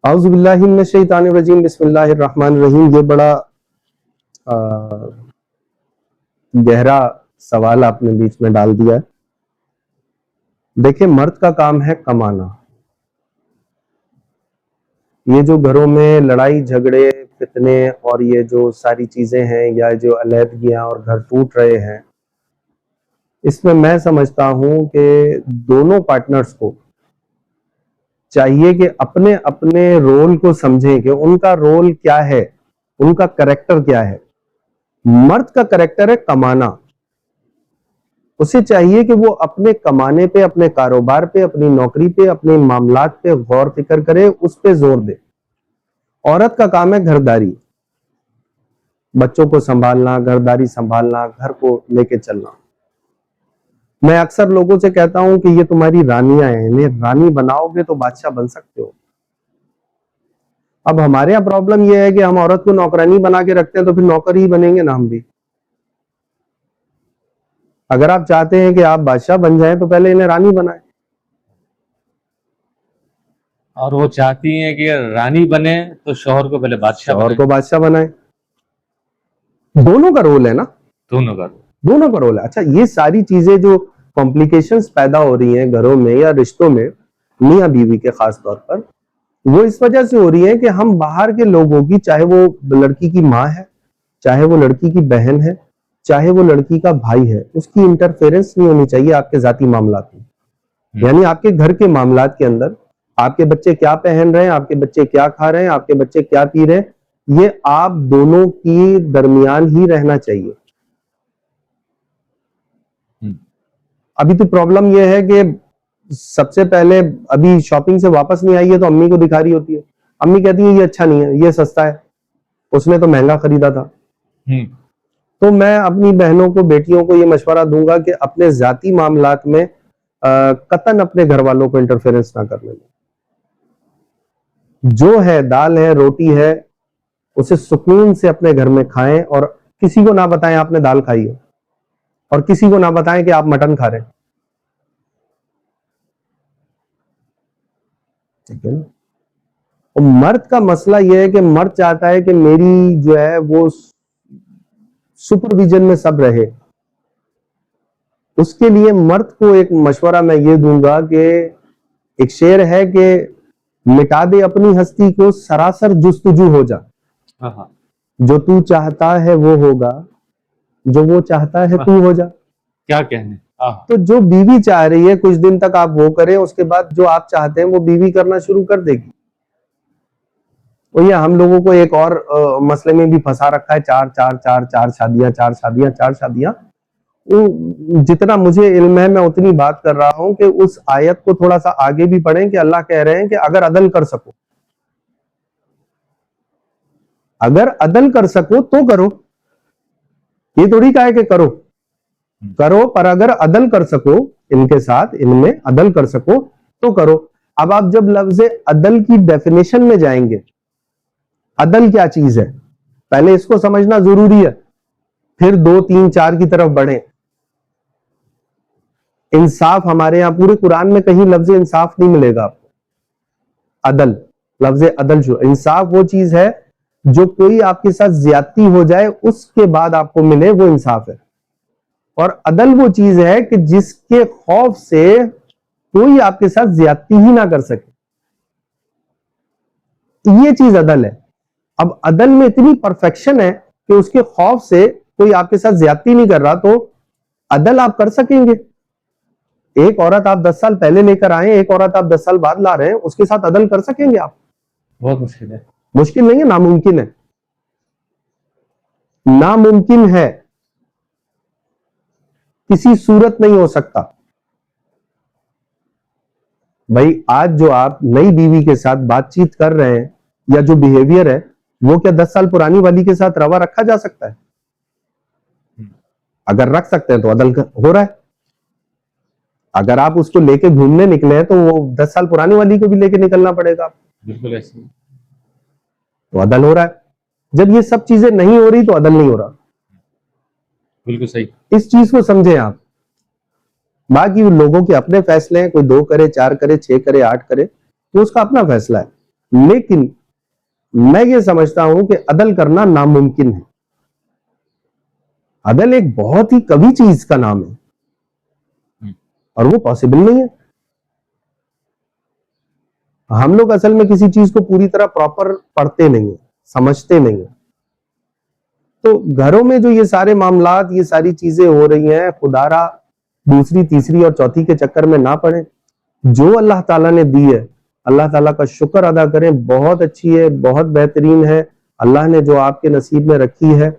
اعوذ باللہ من الشیطان الرجیم، بسم اللہ الرحمن الرحیم۔ یہ بڑا گہرا سوال آپ نے بیچ میں ڈال دیا ہے۔ دیکھیں، مرد کا کام ہے کمانا۔ یہ جو گھروں میں لڑائی جھگڑے فتنے اور یہ جو ساری چیزیں ہیں یا جو علیحدگیاں اور گھر ٹوٹ رہے ہیں، اس میں سمجھتا ہوں کہ دونوں پارٹنرز کو چاہیے کہ اپنے اپنے رول کو سمجھیں کہ ان کا رول کیا ہے، ان کا کریکٹر کیا ہے۔ مرد کا کریکٹر ہے کمانا۔ اسے چاہیے کہ وہ اپنے کمانے پہ، اپنے کاروبار پہ، اپنی نوکری پہ، اپنے معاملات پہ غور فکر کرے، اس پہ زور دے۔ عورت کا کام ہے گھرداری، بچوں کو سنبھالنا، گھرداری سنبھالنا، گھر کو لے کے چلنا۔ میں اکثر لوگوں سے کہتا ہوں کہ یہ تمہاری رانیاں ہیں، انہیں رانی بناؤ گے تو بادشاہ بن سکتے ہو۔ اب ہمارے یہاں پرابلم یہ ہے کہ ہم عورت کو نوکرانی بنا کے رکھتے ہیں، تو پھر نوکر ہی بنیں گے نا ہم بھی۔ اگر آپ چاہتے ہیں کہ آپ بادشاہ بن جائیں تو پہلے انہیں رانی بنائیں۔ اور وہ چاہتی ہیں کہ رانی بنے تو شوہر کو پہلے بادشاہ شوہر کو بادشاہ بنائیں۔ دونوں کا رول ہے نا، دونوں کا رول ہے۔ اچھا، یہ ساری چیزیں جو کمپلیکیشنز پیدا ہو رہی ہیں گھروں میں یا رشتوں میں، میاں بیوی کے خاص طور پر، وہ اس وجہ سے ہو رہی ہیں کہ ہم باہر کے لوگوں کی، چاہے وہ لڑکی کی ماں ہے، چاہے وہ لڑکی کی بہن ہے، چاہے وہ لڑکی کا بھائی ہے، اس کی انٹرفیرنس نہیں ہونی چاہیے آپ کے ذاتی معاملات میں۔ یعنی آپ کے گھر کے معاملات کے اندر آپ کے بچے کیا پہن رہے ہیں، آپ کے بچے کیا کھا رہے ہیں، آپ کے بچے کیا پی رہے ہیں، یہ آپ دونوں کی درمیان ہی رہنا چاہیے۔ ابھی تو پرابلم یہ ہے کہ سب سے پہلے ابھی شاپنگ سے واپس نہیں آئی ہے تو امی کو دکھا رہی ہوتی ہے، امی کہتی ہیں یہ اچھا نہیں ہے، یہ سستا ہے، اس نے تو مہنگا خریدا تھا۔ تو میں اپنی بہنوں کو، بیٹیوں کو یہ مشورہ دوں گا کہ اپنے ذاتی معاملات میں قطعاً اپنے گھر والوں کو انٹرفیرنس نہ کرنے دیں۔ جو ہے، دال ہے، روٹی ہے، اسے سکون سے اپنے گھر میں کھائیں، اور کسی کو نہ بتائیں آپ نے دال کھائی ہے، اور کسی کو نہ بتائیں کہ آپ مٹن کھا رہے ہیں۔ ٹھیک ہے نا؟ اور مرد کا مسئلہ یہ ہے کہ مرد چاہتا ہے کہ میری جو ہے وہ سپرویژن میں سب رہے۔ اس کے لیے مرد کو ایک مشورہ میں یہ دوں گا کہ ایک شعر ہے کہ مٹا دے اپنی ہستی کو، سراسر جستجو ہو جا، جو تو چاہتا ہے وہ ہوگا، جو وہ چاہتا ہے تو ہو جا۔ کیا کہنے؟ تو جو بیوی چاہ رہی ہے کچھ دن تک آپ وہ کریں، اس کے بعد جو آپ چاہتے ہیں وہ بیوی کرنا شروع کر دے گی۔ اور یہ ہم لوگوں کو ایک اور مسئلے میں بھی پھنسا رکھا ہے، چار شادیاں۔ جتنا مجھے علم ہے میں اتنی بات کر رہا ہوں کہ اس آیت کو تھوڑا سا آگے بھی پڑھیں کہ اللہ کہہ رہے ہیں کہ اگر عدل کر سکو، اگر عدل کر سکو تو کرو۔ یہ تھوڑی کہا ہے کہ کرو، پر اگر عدل کر سکو ان کے ساتھ، ان میں عدل کر سکو تو کرو۔ اب آپ جب لفظ عدل کی ڈیفینیشن میں جائیں گے، عدل کیا چیز ہے پہلے اس کو سمجھنا ضروری ہے، پھر 2 3 4 کی طرف بڑھیں۔ انصاف، ہمارے یہاں پورے قرآن میں کہیں لفظ انصاف نہیں ملے گا آپ کو۔ عدل، لفظ عدل، جو انصاف وہ چیز ہے جو کوئی آپ کے ساتھ زیادتی ہو جائے اس کے بعد آپ کو ملے، وہ انصاف ہے۔ اور عدل وہ چیز ہے کہ جس کے خوف سے کوئی آپ کے ساتھ زیادتی ہی نہ کر سکے، یہ چیز عدل ہے۔ اب عدل میں اتنی پرفیکشن ہے کہ اس کے خوف سے کوئی آپ کے ساتھ زیادتی نہیں کر رہا، تو عدل آپ کر سکیں گے۔ ایک عورت آپ 10 سال پہلے لے کر آئیں، ایک عورت آپ 10 سال بعد لا رہے ہیں، اس کے ساتھ عدل کر سکیں گے آپ؟ بہت مشکل ہے۔ مشکل نہیں ہے، ناممکن ہے، ناممکن ہے، کسی صورت نہیں ہو سکتا۔ بھائی آج جو آپ نئی بیوی کے ساتھ بات چیت کر رہے ہیں یا جو بیہیویئر ہے، وہ کیا 10 سال پرانی والی کے ساتھ روا رکھا جا سکتا ہے؟ اگر رکھ سکتے ہیں تو عدل ہو رہا ہے۔ اگر آپ اس کو لے کے گھومنے نکلے ہیں تو وہ 10 سال پرانی والی کو بھی لے کے نکلنا پڑے گا آپ، بالکل ایسے، تو عدل ہو رہا ہے۔ جب یہ سب چیزیں نہیں ہو رہی تو عدل نہیں ہو رہا۔ بالکل صحیح۔ اس چیز کو سمجھیں آپ۔ باقی لوگوں کے اپنے فیصلے ہیں، کوئی 2 کرے، 4 کرے، 6 کرے، 8 کرے، وہ اس کا اپنا فیصلہ ہے۔ لیکن میں یہ سمجھتا ہوں کہ عدل کرنا ناممکن ہے. عدل ایک بہت ہی کبھی چیز کا نام ہے اور وہ پاسبل نہیں ہے. ہم لوگ اصل میں کسی چیز کو پوری طرح پراپر پڑھتے نہیں ہیں, سمجھتے نہیں ہیں. تو گھروں میں جو یہ سارے معاملات, یہ ساری چیزیں ہو رہی ہیں, خدا را دوسری تیسری اور چوتھی کے چکر میں نہ پڑیں. جو اللہ تعالیٰ نے دی ہے اللہ تعالیٰ کا شکر ادا کریں. بہت اچھی ہے, بہت بہترین ہے. اللہ نے جو آپ کے نصیب میں رکھی ہے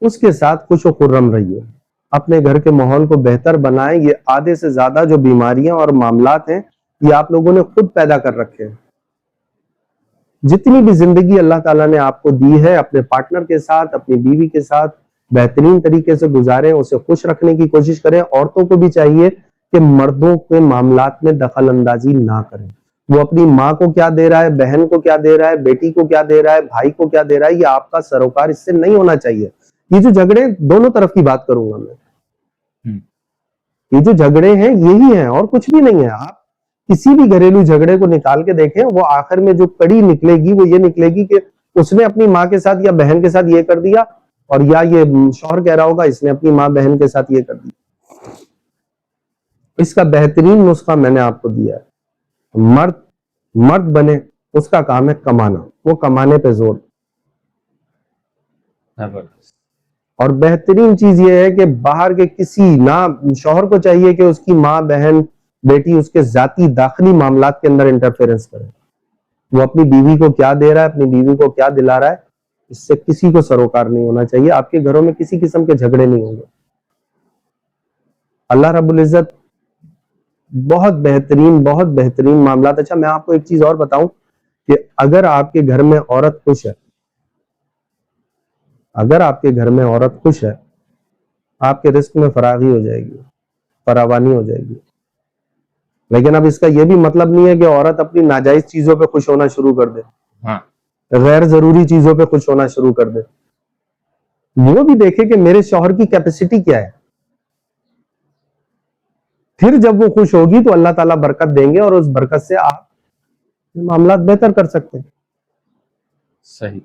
اس کے ساتھ خوش و خرم رہیے. اپنے گھر کے ماحول کو بہتر بنائیں. یہ آدھے سے زیادہ جو بیماریاں اور معاملات ہیں یہ آپ لوگوں نے خود پیدا کر رکھے ہیں. جتنی بھی زندگی اللہ تعالیٰ نے آپ کو دی ہے اپنے پارٹنر کے ساتھ, اپنی بیوی کے ساتھ بہترین طریقے سے گزاریں, اسے خوش رکھنے کی کوشش کریں. عورتوں کو بھی چاہیے کہ مردوں کے معاملات میں دخل اندازی نہ کریں. وہ اپنی ماں کو کیا دے رہا ہے, بہن کو کیا دے رہا ہے, بیٹی کو کیا دے رہا ہے, بھائی کو کیا دے رہا ہے, یہ آپ کا سروکار اس سے نہیں ہونا چاہیے. یہ جو جھگڑے, دونوں طرف کی بات کروں گا میں, یہ جو جھگڑے ہیں یہی ہیں اور کچھ بھی نہیں ہے. آپ کسی بھی گھریلو جھگڑے کو نکال کے دیکھیں, وہ آخر میں جو کڑی نکلے گی وہ یہ نکلے گی کہ اس نے اپنی ماں کے ساتھ یا بہن کے ساتھ یہ کر دیا, اور یا یہ شوہر کہہ رہا ہوگا اس نے اپنی ماں بہن کے ساتھ یہ کر دیا. اس کا بہترین نسخہ میں نے آپ کو دیا ہے. مرد بنے, اس کا کام ہے کمانا, وہ کمانے پہ زور. اور بہترین چیز یہ ہے کہ باہر کے کسی, نہ شوہر کو چاہیے کہ اس کی ماں بہن بیٹی اس کے ذاتی داخلی معاملات کے اندر انٹرفیرنس کرے. وہ اپنی بیوی کو کیا دے رہا ہے, اپنی بیوی کو کیا دلا رہا ہے, اس سے کسی کو سروکار نہیں ہونا چاہیے. آپ کے گھروں میں کسی قسم کے جھگڑے نہیں ہوں گے. اللہ رب العزت بہت بہترین معاملات. اچھا, میں آپ کو ایک چیز اور بتاؤں کہ اگر آپ کے گھر میں عورت خوش ہے, اگر آپ کے گھر میں عورت خوش ہے, آپ کے رزق میں فراغی ہو جائے گی, فراوانی ہو جائے گی. لیکن اب اس کا یہ بھی مطلب نہیں ہے کہ عورت اپنی ناجائز چیزوں پہ خوش ہونا شروع کر دے, غیر ضروری چیزوں پہ خوش ہونا شروع کر دے. وہ بھی دیکھے کہ میرے شوہر کی کیپیسٹی کیا ہے. پھر جب وہ خوش ہوگی تو اللہ تعالیٰ برکت دیں گے اور اس برکت سے آپ معاملات بہتر کر سکتے ہیں. صحیح.